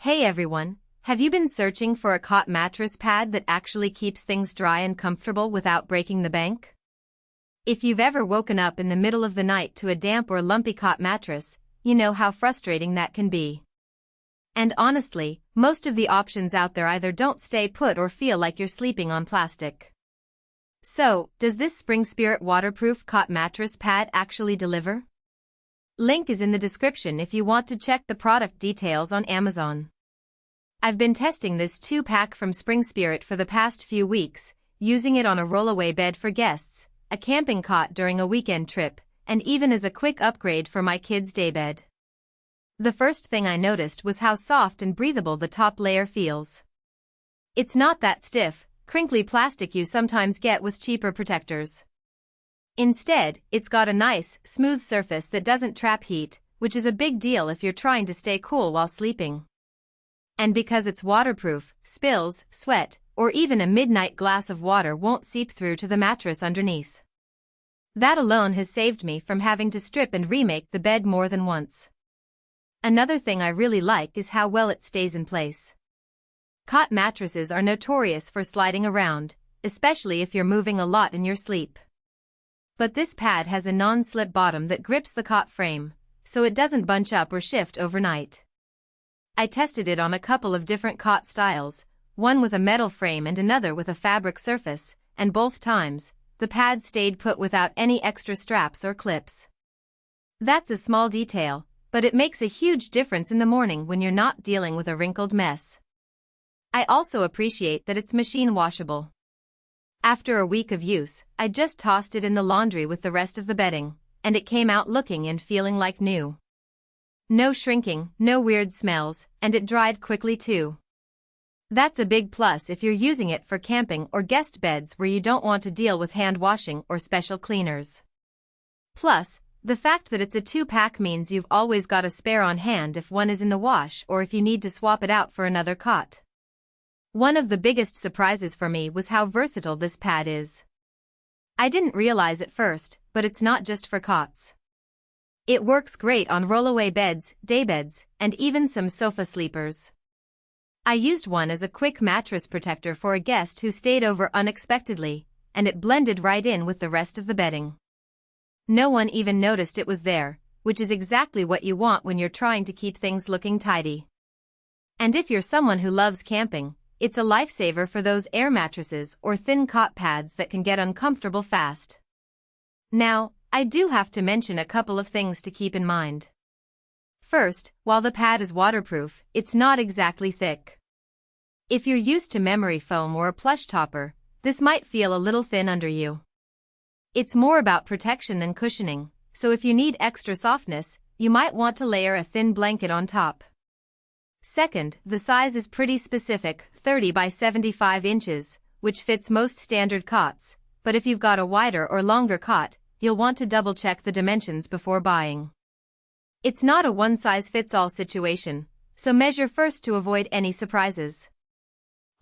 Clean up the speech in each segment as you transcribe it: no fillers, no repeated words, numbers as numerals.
Hey everyone, have you been searching for a cot mattress pad that actually keeps things dry and comfortable without breaking the bank? If you've ever woken up in the middle of the night to a damp or lumpy cot mattress, you know how frustrating that can be. And honestly, most of the options out there either don't stay put or feel like you're sleeping on plastic. So, does this SPRINGSPIRIT Waterproof Cot Mattress Pad actually deliver? Link is in the description if you want to check the product details on Amazon. I've been testing this 2-pack from SPRINGSPIRIT for the past few weeks, using it on a rollaway bed for guests, a camping cot during a weekend trip, and even as a quick upgrade for my kids' daybed. The first thing I noticed was how soft and breathable the top layer feels. It's not that stiff, crinkly plastic you sometimes get with cheaper protectors. Instead, it's got a nice, smooth surface that doesn't trap heat, which is a big deal if you're trying to stay cool while sleeping. And because it's waterproof, spills, sweat, or even a midnight glass of water won't seep through to the mattress underneath. That alone has saved me from having to strip and remake the bed more than once. Another thing I really like is how well it stays in place. Cot mattresses are notorious for sliding around, especially if you're moving a lot in your sleep. But this pad has a non-slip bottom that grips the cot frame, so it doesn't bunch up or shift overnight. I tested it on a couple of different cot styles, one with a metal frame and another with a fabric surface, and both times, the pad stayed put without any extra straps or clips. That's a small detail, but it makes a huge difference in the morning when you're not dealing with a wrinkled mess. I also appreciate that it's machine washable. After a week of use, I just tossed it in the laundry with the rest of the bedding, and it came out looking and feeling like new. No shrinking, no weird smells, and it dried quickly too. That's a big plus if you're using it for camping or guest beds where you don't want to deal with hand washing or special cleaners. Plus, the fact that it's a 2-pack means you've always got a spare on hand if one is in the wash or if you need to swap it out for another cot. One of the biggest surprises for me was how versatile this pad is. I didn't realize at first, but it's not just for cots. It works great on rollaway beds, daybeds, and even some sofa sleepers. I used one as a quick mattress protector for a guest who stayed over unexpectedly, and it blended right in with the rest of the bedding. No one even noticed it was there, which is exactly what you want when you're trying to keep things looking tidy. And if you're someone who loves camping, it's a lifesaver for those air mattresses or thin cot pads that can get uncomfortable fast. Now, I do have to mention a couple of things to keep in mind. First, while the pad is waterproof, it's not exactly thick. If you're used to memory foam or a plush topper, this might feel a little thin under you. It's more about protection than cushioning, so if you need extra softness, you might want to layer a thin blanket on top. Second, the size is pretty specific, 30 by 75 inches, which fits most standard cots, but if you've got a wider or longer cot, you'll want to double-check the dimensions before buying. It's not a one-size-fits-all situation, so measure first to avoid any surprises.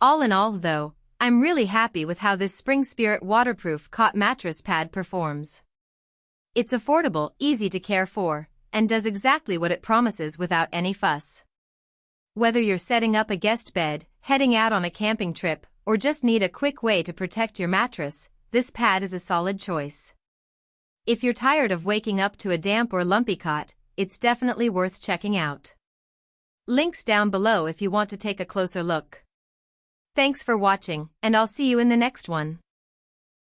All in all, though, I'm really happy with how this SPRINGSPIRIT Waterproof Cot Mattress Pad performs. It's affordable, easy to care for, and does exactly what it promises without any fuss. Whether you're setting up a guest bed, heading out on a camping trip, or just need a quick way to protect your mattress, this pad is a solid choice. If you're tired of waking up to a damp or lumpy cot, it's definitely worth checking out. Links down below if you want to take a closer look. Thanks for watching, and I'll see you in the next one.